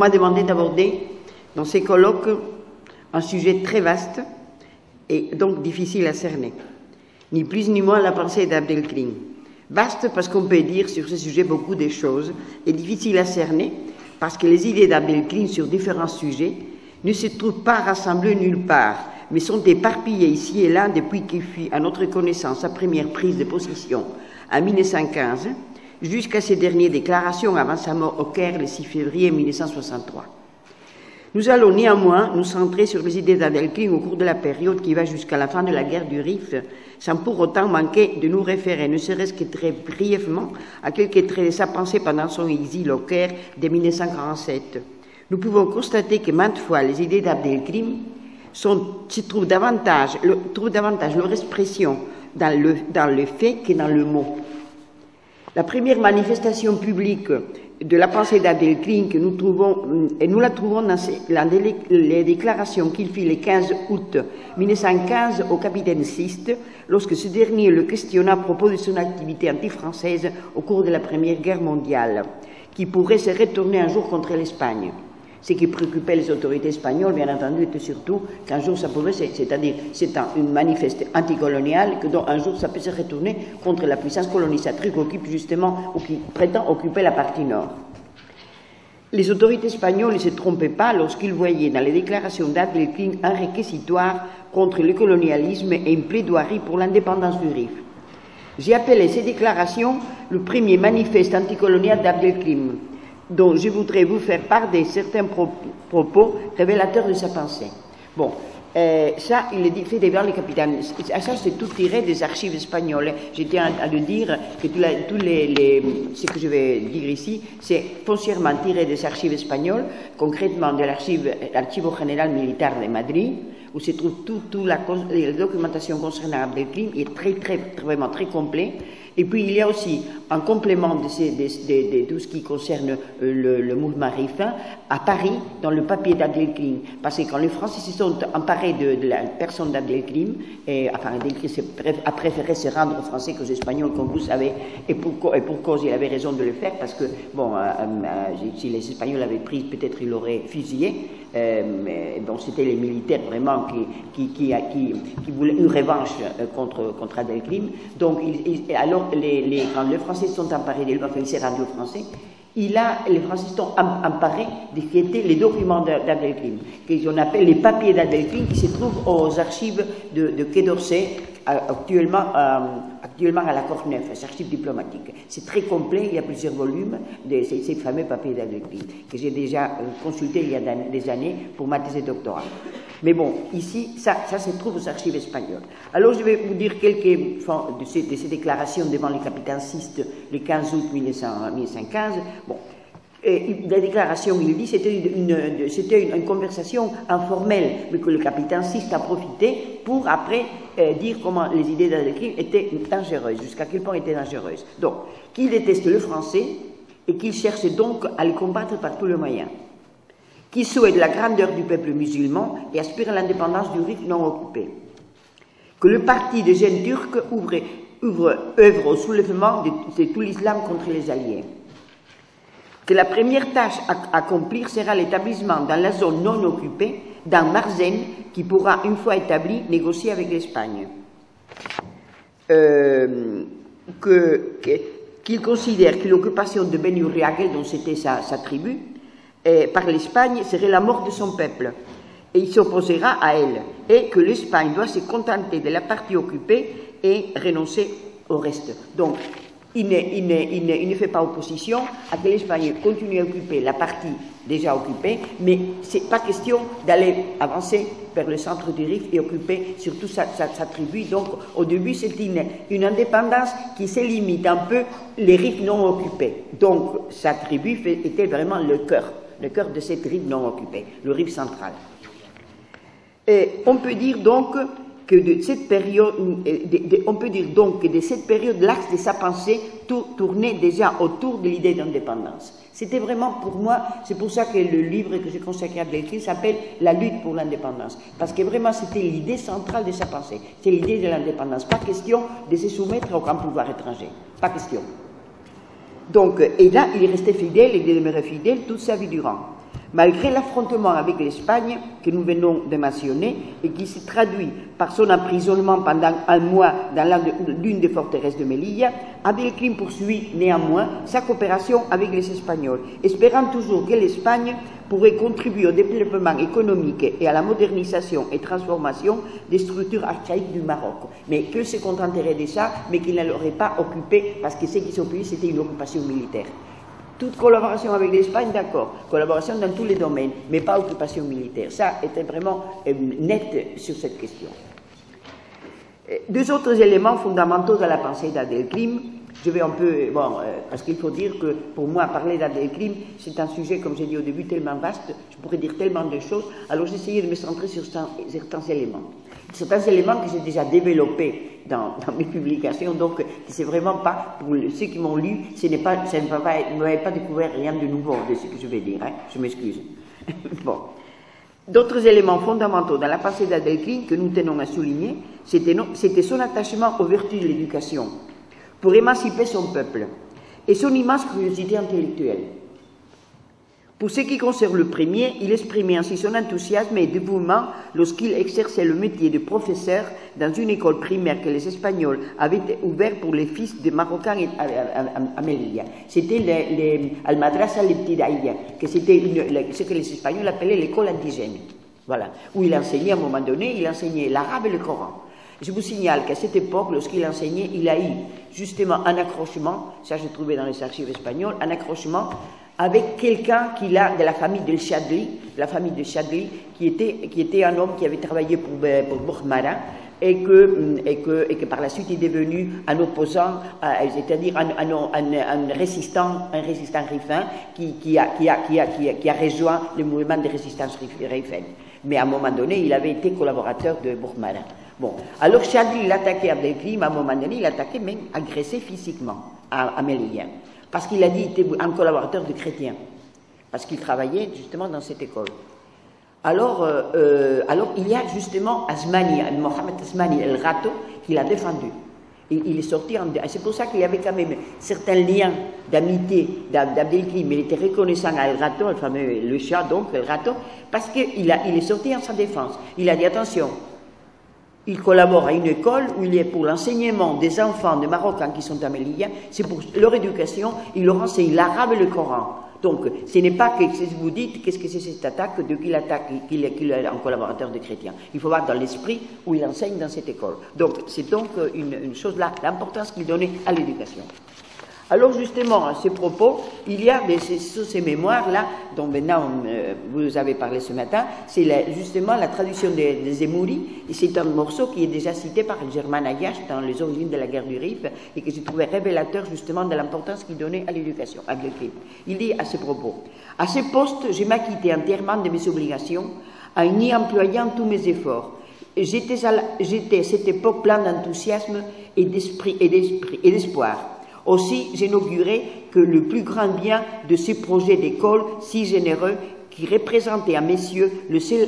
m'a demandé d'aborder dans ces colloques un sujet très vaste et donc difficile à cerner. Ni plus ni moins la pensée d'Abdelkrim. Vaste parce qu'on peut dire sur ce sujet beaucoup de choses et difficile à cerner parce que les idées d'Abdelkrim sur différents sujets ne se trouvent pas rassemblées nulle part, mais sont éparpillées ici et là depuis qu'il fit à notre connaissance sa première prise de position en 1915 jusqu'à ses dernières déclarations avant sa mort au Caire le 6 février 1963. Nous allons néanmoins nous centrer sur les idées d'Abdelkrim au cours de la période qui va jusqu'à la fin de la guerre du Rif, sans pour autant manquer de nous référer, ne serait-ce que très brièvement, à quelques traits de sa pensée pendant son exil au Caire de 1947. Nous pouvons constater que maintes fois les idées d'Abdelkrim trouvent davantage leur expression dans le fait que dans le mot. La première manifestation publique de la pensée d'Abdelkrim que nous la trouvons dans les déclarations qu'il fit le 15 août 1915 au capitaine Siste, lorsque ce dernier le questionna à propos de son activité anti-française au cours de la Première Guerre mondiale, qui pourrait se retourner un jour contre l'Espagne. Ce qui préoccupait les autorités espagnoles, bien entendu, était surtout qu'un jour ça pouvait, c'est-à-dire c'est une manifeste anticoloniale, que dont un jour ça peut se retourner contre la puissance colonisatrice qui occupe justement, ou qui prétend occuper la partie nord. Les autorités espagnoles ne se trompaient pas lorsqu'ils voyaient dans les déclarations d'Abdelkrim un réquisitoire contre le colonialisme et une plaidoirie pour l'indépendance du Rif. J'ai appelé ces déclarations le premier manifeste anticolonial d'Abdelkrim, dont je voudrais vous faire part de certains propos révélateurs de sa pensée. Bon, ça, il est fait devant le capitaine. Ça, c'est tout tiré des archives espagnoles. Je tiens à le dire que ce que je vais dire ici, c'est foncièrement tiré des archives espagnoles, concrètement de l'Archivo General Militar de Madrid, où se trouve toute la documentation concernant Abdelkrim, il est vraiment très complet. Et puis il y a aussi, en complément de tout ce qui concerne le mouvement rifin, à Paris, dans le papier d'Abdelkrim, parce que quand les Français se sont emparés de la personne d'Abdelkrim, Abdelkrim a préféré se rendre aux Français qu'aux Espagnols, comme vous savez, et pour cause, il avait raison de le faire, parce que, bon, si les Espagnols avaient pris, peut-être il l'aurait fusillé. Donc c'était les militaires vraiment qui voulaient une revanche contre Abdelkrim. Donc alors quand les Français sont emparés de lui, enfin il s'est rendu aux Français, les Français sont emparés de ce qui étaient les documents d'Abdelkrim, qu'on appelle les papiers d'Abdelkrim, qui se trouvent aux archives de Quai d'Orsay, actuellement à la Courneuve, les archives diplomatiques. C'est très complet, il y a plusieurs volumes de ces fameux papiers d'Abdelkrim, que j'ai déjà consultés il y a des années pour ma thèse de doctorat. Mais bon, ici, ça se trouve aux archives espagnoles. Alors, je vais vous dire quelques de ces déclarations devant le capitaine Siste le 15 août 1915. Bon, la déclaration, il dit, c'était une conversation informelle, mais que le capitaine Siste a profité pour, après, dire comment les idées d'Abdelkrim étaient dangereuses, jusqu'à quel point étaient dangereuses. Donc, qu'il déteste le français et qu'il cherche donc à le combattre par tous les moyens. Qui souhaite la grandeur du peuple musulman et aspire à l'indépendance du Rif non occupé. Que le parti des jeunes turcs œuvre au soulèvement de tout l'islam contre les alliés. Que la première tâche à accomplir sera l'établissement dans la zone non occupée d'un Marzen qui pourra, une fois établi, négocier avec l'Espagne. Qu'il considère que l'occupation de Beni Urriague, dont c'était sa tribu, par l'Espagne serait la mort de son peuple, et il s'opposera à elle, et que l'Espagne doit se contenter de la partie occupée et renoncer au reste. Donc, il ne fait pas opposition à que l'Espagne continue à occuper la partie déjà occupée, mais ce n'est pas question d'aller avancer vers le centre du Rif et occuper surtout sa tribu. Donc, au début, c'est une indépendance qui se limite un peu les Rifs non occupés. Donc, sa tribu était vraiment le cœur de cette Rif non occupée, le Rif central. Et on peut dire donc que de cette période, l'axe de sa pensée tournait déjà autour de l'idée d'indépendance. C'était vraiment pour moi, c'est pour ça que le livre que j'ai consacré à Abdelkrim s'appelle La lutte pour l'indépendance. Parce que vraiment c'était l'idée centrale de sa pensée. C'est l'idée de l'indépendance. Pas question de se soumettre au grand pouvoir étranger. Pas question. Donc, et là, il est resté fidèle, il est demeuré fidèle toute sa vie durant. Malgré l'affrontement avec l'Espagne que nous venons de mentionner et qui se traduit par son emprisonnement pendant un mois dans l'une des forteresses de Melilla, Abdelkrim poursuit néanmoins sa coopération avec les Espagnols, espérant toujours que l'Espagne pourrait contribuer au développement économique et à la modernisation et transformation des structures archaïques du Maroc. Mais que se contenterait de ça, mais qu'il ne l'aurait pas occupé parce que ce qu'ils ont payé, c'était une occupation militaire. Toute collaboration avec l'Espagne, d'accord, collaboration dans tous les domaines, mais pas occupation militaire. Ça était vraiment net sur cette question. Deux autres éléments fondamentaux de la pensée d'Abdelkrim. Je vais un peu, parce qu'il faut dire que pour moi, parler d'Abdelkrim, c'est un sujet, comme j'ai dit au début, tellement vaste, je pourrais dire tellement de choses, alors j'ai essayé de me centrer sur certains éléments. Certains éléments que j'ai déjà développés dans mes publications, donc c'est vraiment pas, pour ceux qui m'ont lu, vous n'avez pas découvert rien de nouveau de ce que je vais dire, hein, je m'excuse. Bon. D'autres éléments fondamentaux dans la pensée d'Abdelkrim que nous tenons à souligner, c'était son attachement aux vertus de l'éducation, pour émanciper son peuple, et son immense curiosité intellectuelle. Pour ce qui concerne le premier, il exprimait ainsi son enthousiasme et dévouement lorsqu'il exerçait le métier de professeur dans une école primaire que les Espagnols avaient ouverte pour les fils de Marocains à Melilla. C'était Al-Madrasa al-Ibtidaïya, que c'était ce que les Espagnols appelaient l'école indigène. Voilà, où il enseignait à un moment donné, il enseignait l'arabe et le Coran. Je vous signale qu'à cette époque, lorsqu'il enseignait, il a eu justement un accrochement, ça j'ai trouvé dans les archives espagnoles, un accrochement avec quelqu'un de la famille de Chadli, qui était un homme qui avait travaillé pour Bourg-Marin et que par la suite est devenu un opposant, c'est-à-dire un résistant rifin qui a rejoint le mouvement de résistance rifin. Mais à un moment donné, il avait été collaborateur de Bourg-Marin. Bon, alors Chadli l'attaquait Abdelkrim, à un moment donné, il l'attaquait même agressé physiquement à Melilla. Parce qu'il a dit qu'il était un collaborateur de chrétien, parce qu'il travaillait justement dans cette école. Alors il y a justement Mohamed Asmani el-Rato qui l'a défendu. Il est sorti c'est pour ça qu'il y avait quand même certains liens d'amitié d'Abdelkrim. Il était reconnaissant à el-Rato, le chat donc, el-Rato, parce qu'il est sorti en sa défense. Il a dit attention. Il collabore à une école où il est pour l'enseignement des enfants de Marocains qui sont à Melilla, c'est pour leur éducation, il leur enseigne l'arabe et le Coran. Donc, ce n'est pas que vous dites qu'est-ce que c'est cette attaque, de qu'il est un collaborateur de chrétien. Il faut voir dans l'esprit où il enseigne dans cette école. Donc, c'est donc une chose là, l'importance qu'il donnait à l'éducation. Alors justement, à ces propos, il y a ces mémoires-là, dont maintenant vous avez parlé ce matin, c'est justement la traduction des Zemmouri, et c'est un morceau qui est déjà cité par Germain Ayache dans Les origines de la guerre du Rif, et que j'ai trouvé révélateur justement de l'importance qu'il donnait à l'éducation, à Abdelkrim. Il dit à ces propos, « À ce poste, je m'acquittais entièrement de mes obligations, en y employant tous mes efforts. J'étais à cette époque plein d'enthousiasme et d'espoir. Aussi, j'inaugurais que le plus grand bien de ce projet d'école si généreux qui représentait à mes yeux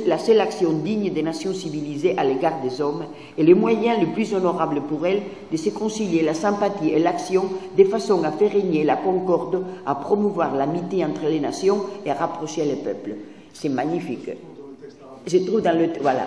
la seule action digne des nations civilisées à l'égard des hommes et le moyen le plus honorable pour elles de se concilier la sympathie et l'action de façon à faire régner la concorde, à promouvoir l'amitié entre les nations et à rapprocher les peuples. » C'est magnifique. Je trouve dans le... Voilà,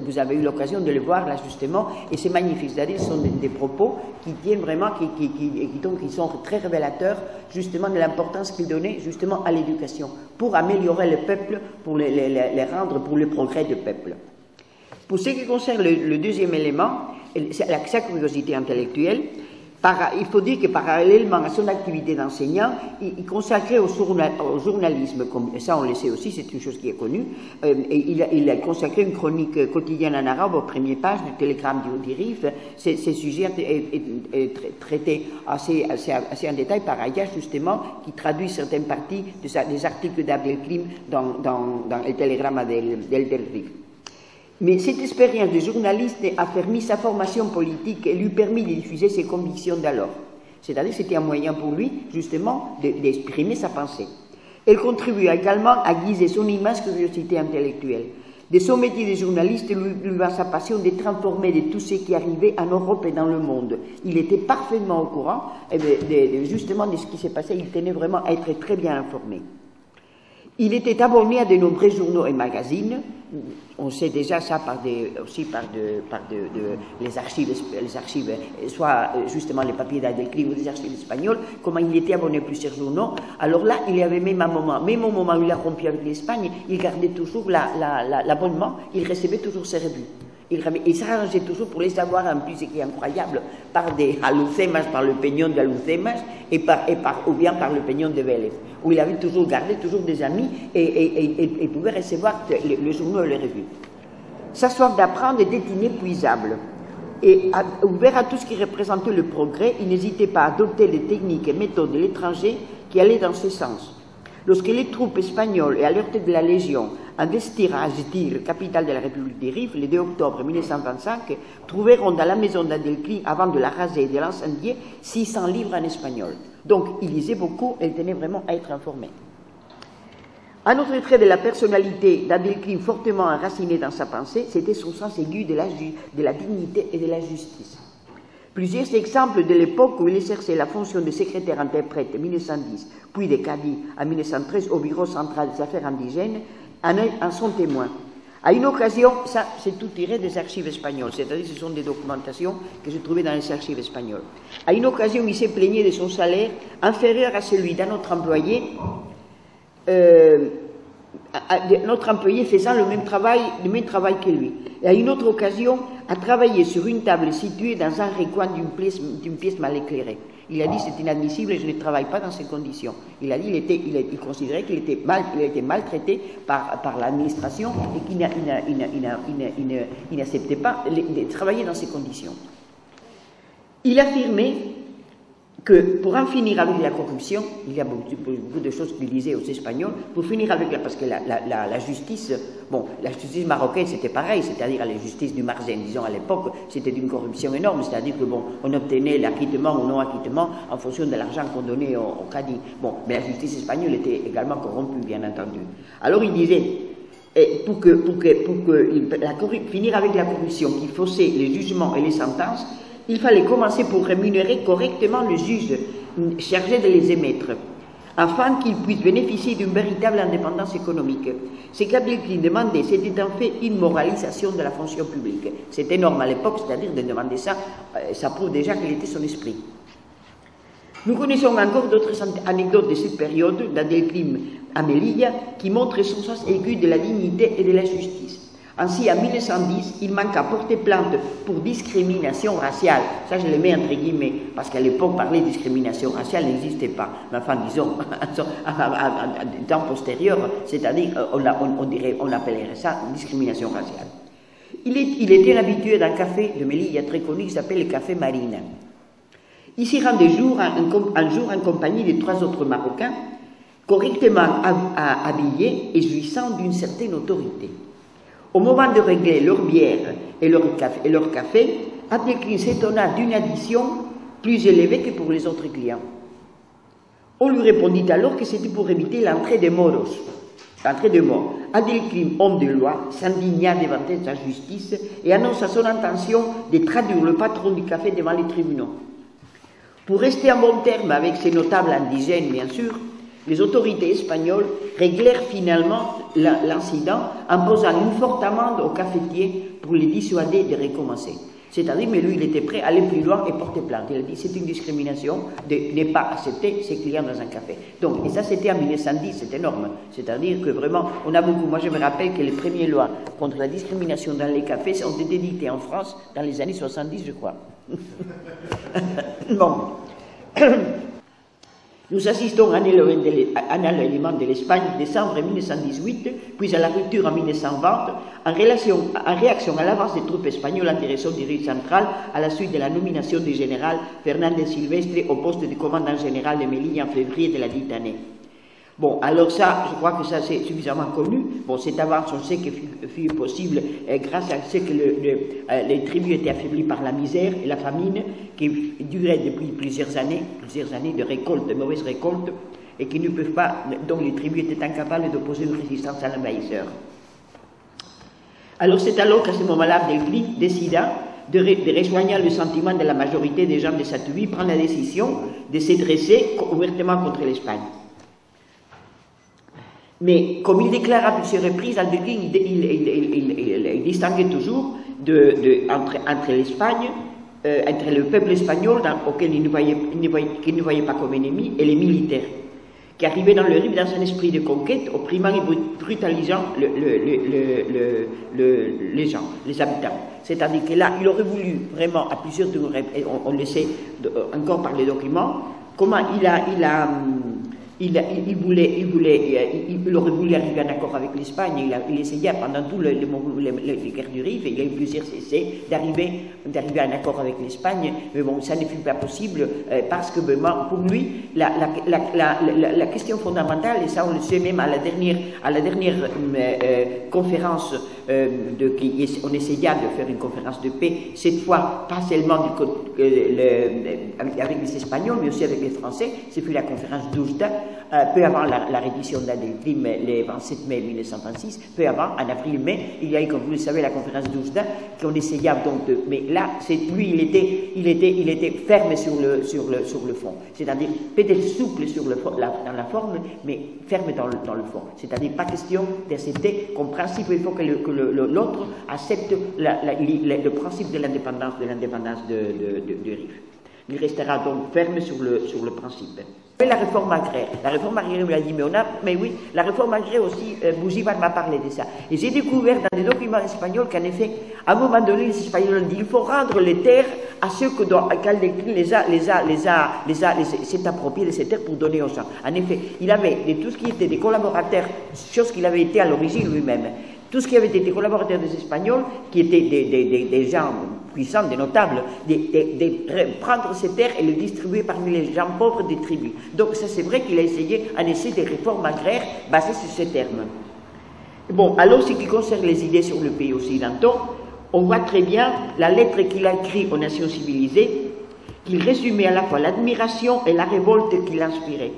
vous avez eu l'occasion de le voir là justement, et c'est magnifique, c'est-à-dire ce sont des propos qui tiennent vraiment, qui sont très révélateurs justement de l'importance qu'il donnait justement à l'éducation, pour améliorer le peuple, pour les rendre pour le progrès du peuple. Pour ce qui concerne le deuxième élément, sa curiosité intellectuelle, il faut dire que parallèlement à son activité d'enseignant, il consacrait au journalisme, comme ça on le sait aussi, c'est une chose qui est connue, et il a consacré une chronique quotidienne en arabe aux premières pages du Télégramme du Rif. Ces sujets est traité assez en détail par Ayache, justement, qui traduit certaines parties des articles d'Abdelkrim dans le Télégramme del Rif. Mais cette expérience de journaliste a permis sa formation politique et lui permis de diffuser ses convictions d'alors. C'est-à-dire que c'était un moyen pour lui, justement, d'exprimer sa pensée. Elle contribua également à guiser son immense curiosité intellectuelle. De son métier de journaliste lui va sa passion d'être informé de tout ce qui arrivait en Europe et dans le monde. Il était parfaitement au courant, justement, de ce qui s'est passé. Il tenait vraiment à être très bien informé. Il était abonné à de nombreux journaux et magazines. On sait déjà ça aussi par les archives, soit justement les papiers d'Adelclin ou des archives espagnoles, comment il était abonné à plusieurs journaux. Alors là, il y avait même au moment où il a rompu avec l'Espagne, il gardait toujours l'abonnement, il recevait toujours ses revues. Il s'arrangeait toujours pour les avoir en plus, ce qui est incroyable, par des Alhucemas, par le Peñón de Alhucemas ou bien par le Peñón de Vélez, où il avait toujours gardé des amis et pouvait recevoir le journaux et les revues. Sa soif d'apprendre était inépuisable. Et ouvert à tout ce qui représentait le progrès, il n'hésitait pas à adopter les techniques et méthodes de l'étranger qui allaient dans ce sens. Lorsque les troupes espagnoles et à l'heure de la Légion investirent à Ajdir, capitale de la République des Rifs, le 2 octobre 1925, trouveront dans la maison d'Adelclin, avant de la raser et de l'incendier, 600 livres en espagnol. Donc, il lisait beaucoup et il tenait vraiment à être informé. Un autre trait de la personnalité d'Adelclin fortement enraciné dans sa pensée, c'était son sens aigu de la dignité et de la justice. Plusieurs exemples de l'époque où il exerçait la fonction de secrétaire-interprète en 1910, puis de cadi en 1913 au Bureau central des affaires indigènes, en sont témoins. À une occasion, ça c'est tout tiré des archives espagnoles, c'est-à-dire ce sont des documentations que j'ai trouvées dans les archives espagnoles. À une occasion, il s'est plaigné de son salaire inférieur à celui d'un autre employé, notre employé faisant le même travail que lui. Et à une autre occasion, a travaillé sur une table située dans un recoin d'une pièce mal éclairée. Il a dit c'est inadmissible et je ne travaille pas dans ces conditions. Il a dit il considérait qu'il était maltraité par l'administration et qu'il n'acceptait pas de travailler dans ces conditions. Il affirmait que pour en finir avec la corruption, il y a beaucoup de choses qu'il disait aux Espagnols, pour finir avec parce que la justice, la justice marocaine c'était pareil, c'est-à-dire la justice du Marzin, disons à l'époque, c'était d'une corruption énorme, c'est-à-dire que on obtenait l'acquittement ou non-acquittement en fonction de l'argent qu'on donnait au cadi. Mais la justice espagnole était également corrompue, bien entendu. Alors il disait, pour finir avec la corruption qui faussait les jugements et les sentences, il fallait commencer pour rémunérer correctement le juge chargé de les émettre, afin qu'il puisse bénéficier d'une véritable indépendance économique. Ce qu'Adelclin demandait, c'était en fait une moralisation de la fonction publique. C'est énorme à l'époque, c'est-à-dire de demander ça, ça prouve déjà quel était son esprit. Nous connaissons encore d'autres anecdotes de cette période d'Adelclin à Melilla qui montrent son sens aigu de la dignité et de la justice. Ainsi, en 1910, il manque à porter plainte pour discrimination raciale. Ça, je le mets entre guillemets, parce qu'à l'époque, parler de discrimination raciale n'existait pas. Mais enfin, disons, à temps postérieur, c'est-à-dire, on appellerait ça discrimination raciale. Il était habitué d'un café de Melilla très connu qui s'appelle le Café Marina. Il s'y rendait un jour en compagnie de 3 autres Marocains, correctement habillés et jouissant d'une certaine autorité. Au moment de régler leur bière et leur café, Adelclin s'étonna d'une addition plus élevée que pour les autres clients. On lui répondit alors que c'était pour éviter l'entrée des moros. Adelclin, homme de loi, s'indigna devant la justice et annonça son intention de traduire le patron du café devant les tribunaux. Pour rester en bon terme avec ces notables indigènes, bien sûr, les autorités espagnoles réglèrent finalement l'incident en posant une forte amende aux cafetiers pour les dissuader de recommencer. C'est-à-dire, mais lui, il était prêt à aller plus loin et porter plainte. Il a dit c'est une discrimination de ne pas accepter ses clients dans un café. Donc, et ça, c'était en 1910, c'est énorme. C'est-à-dire que vraiment, on a beaucoup. Moi, je me rappelle que les premières lois contre la discrimination dans les cafés ont été dictées en France dans les années 70, je crois. Bon. Nous assistons à un élément de l'Espagne, décembre 1918, puis à la rupture en 1920, en réaction à l'avance des troupes espagnoles en direction du Rif central, à la suite de la nomination du général Fernández Silvestre au poste de commandant général de Melilla en février de la dite année. Bon, alors ça, je crois que ça c'est suffisamment connu. Bon, cette avance, on sait qu'elle fut possible grâce à ce que les tribus étaient affaiblies par la misère et la famine, qui durait depuis plusieurs années de récoltes, de mauvaises récoltes, et qui ne peuvent pas, dont les tribus étaient incapables d'opposer une résistance à l'envahisseur. Alors c'est alors qu'à ce moment-là, Adelclin décida de rejoindre le sentiment de la majorité des gens de Satuí, prendre la décision de se dresser ouvertement contre l'Espagne. Mais comme il déclara à plusieurs reprises, Abdelkrim, il distinguait toujours entre l'Espagne, entre le peuple espagnol auquel qu'il ne voyait pas comme ennemi, et les militaires, qui arrivaient dans le Rif dans un esprit de conquête, opprimant et brutalisant les gens, les habitants. C'est-à-dire que là, il aurait voulu vraiment, à plusieurs de on le sait encore par les documents, comment il aurait voulu arriver en accord avec l'Espagne. Il essayait pendant tout les guerres du Rif, et il a eu plusieurs essais d'arriver à un accord avec l'Espagne, mais bon, ça ne fut pas possible parce que vraiment, pour lui, la question fondamentale, et ça on le sait même à la dernière conférence, on essaya de faire une conférence de paix, cette fois pas seulement avec les Espagnols, mais aussi avec les Français, ce fut la conférence d'Oujda, peu avant la reddition d'Abdelkrim, le 27 mai 1926, peu avant, en avril-mai, il y a eu, comme vous le savez, la conférence d'Oujda, qu'on essaya donc de... Mais là, lui, il était ferme sur le fond, c'est-à-dire peut-être souple dans la forme, mais ferme dans le fond. C'est-à-dire pas question d'accepter comme principe, il faut que l'autre accepte le principe de l'indépendance du Rif. Il restera donc ferme sur le principe. La réforme agraire. La réforme agraire, il a dit, mais oui, la réforme agraire aussi, Bougival m'a parlé de ça. Et j'ai découvert dans des documents espagnols qu'en effet, à un moment donné, les Espagnols ont dit, il faut rendre les terres à ceux qu'Abdelkrim s'est approprié de ces terres pour donner aux gens. En effet, il avait tout ce qui était des collaborateurs, chose qu'il avait été à l'origine lui-même. Tout ce qui avait été collaborateurs des Espagnols, qui étaient des gens puissants, des notables, de prendre ces terres et les distribuer parmi les gens pauvres des tribus. Donc ça c'est vrai qu'il a essayé des réformes agraires basées sur ces termes. Bon, alors ce qui concerne les idées sur le pays occidentaux, on voit très bien la lettre qu'il a écrite aux nations civilisées, qu'il résumait à la fois l'admiration et la révolte qu'il inspirait.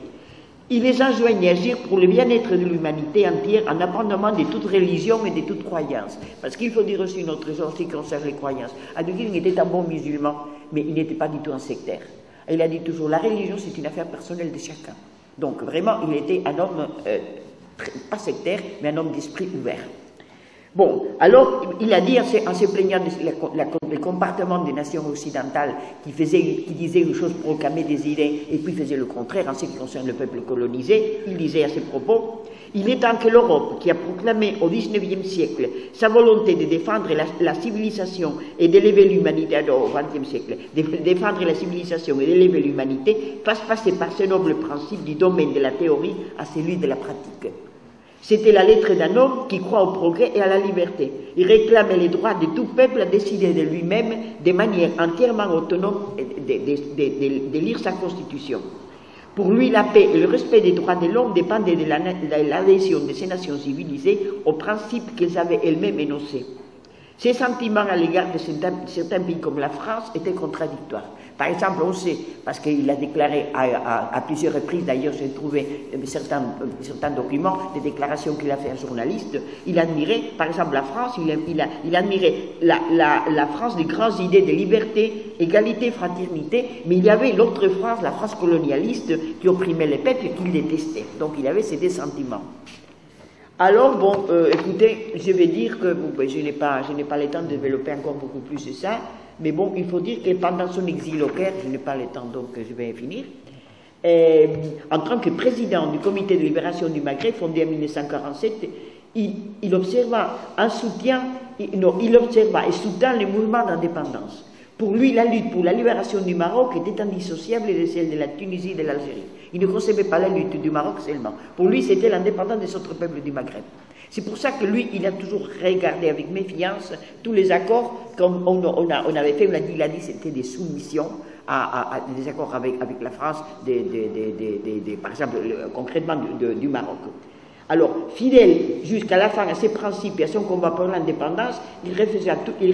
Il les enjoignait à agir pour le bien-être de l'humanité entière en abandonnant de toute religion et de toute croyance. Parce qu'il faut dire aussi une autre chose qui concerne les croyances. Abdelkrim était un bon musulman, mais il n'était pas du tout un sectaire. Il a dit toujours, la religion c'est une affaire personnelle de chacun. Donc vraiment, il était un homme, pas sectaire, mais un homme d'esprit ouvert. Bon, alors, il a dit en se plaignant du comportement des nations occidentales qui disaient une chose, proclamaient des idées, et puis faisaient le contraire en ce qui concerne le peuple colonisé. Il disait à ses propos, il est temps que l'Europe, qui a proclamé au XIXe siècle sa volonté de défendre la civilisation et d'élever l'humanité, au XXe siècle, de défendre la civilisation et d'élever l'humanité, fasse passer par ce noble principe du domaine de la théorie à celui de la pratique. C'était la lettre d'un homme qui croit au progrès et à la liberté. Il réclamait les droits de tout peuple à décider de lui-même de manière entièrement autonome de lire sa constitution. Pour lui, la paix et le respect des droits de l'homme dépendaient de l'adhésion de ces nations civilisées aux principes qu'elles avaient elles-mêmes énoncés. Ses sentiments à l'égard de certains pays comme la France étaient contradictoires. Par exemple, on sait, parce qu'il a déclaré à plusieurs reprises, d'ailleurs j'ai trouvé certains documents, des déclarations qu'il a fait à un journaliste, il admirait, par exemple, la France, il admirait la France des grandes idées de liberté, égalité, fraternité, mais il y avait l'autre France, la France colonialiste, qui opprimait les peuples et qu'il détestait. Donc il avait ces deux sentiments. Alors, bon, écoutez, je vais dire que je n'ai pas le temps de développer encore beaucoup plus de ça, mais bon, il faut dire que pendant son exil au Caire, je n'ai pas le temps, donc je vais finir, en tant que président du comité de libération du Maghreb, fondé en 1947, il observa et soutint les mouvements d'indépendance. Pour lui, la lutte pour la libération du Maroc était indissociable de celle de la Tunisie et de l'Algérie. Il ne concevait pas la lutte du Maroc seulement. Pour lui, c'était l'indépendance des autres peuples du Maghreb. C'est pour ça que lui, il a toujours regardé avec méfiance tous les accords, comme on avait fait, il a dit c'était des soumissions à des accords avec la France, par exemple, concrètement du Maroc. Alors, fidèle jusqu'à la fin à ses principes et à son combat pour l'indépendance, il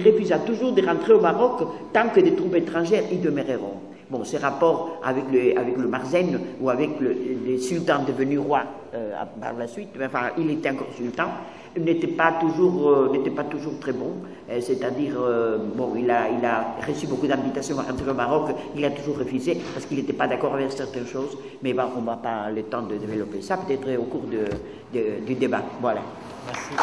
refusa toujours de rentrer au Maroc tant que des troupes étrangères y demeureront. Bon, ses rapports avec le Marzen ou avec les sultans devenus rois par la suite, enfin, il était encore sultan, n'était pas toujours très bon. C'est-à-dire, bon, il a reçu beaucoup d'invitations à rentrer au Maroc, il a toujours refusé parce qu'il n'était pas d'accord avec certaines choses. Mais bon, on n'a pas le temps de développer ça, peut-être au cours du débat. Voilà. Merci.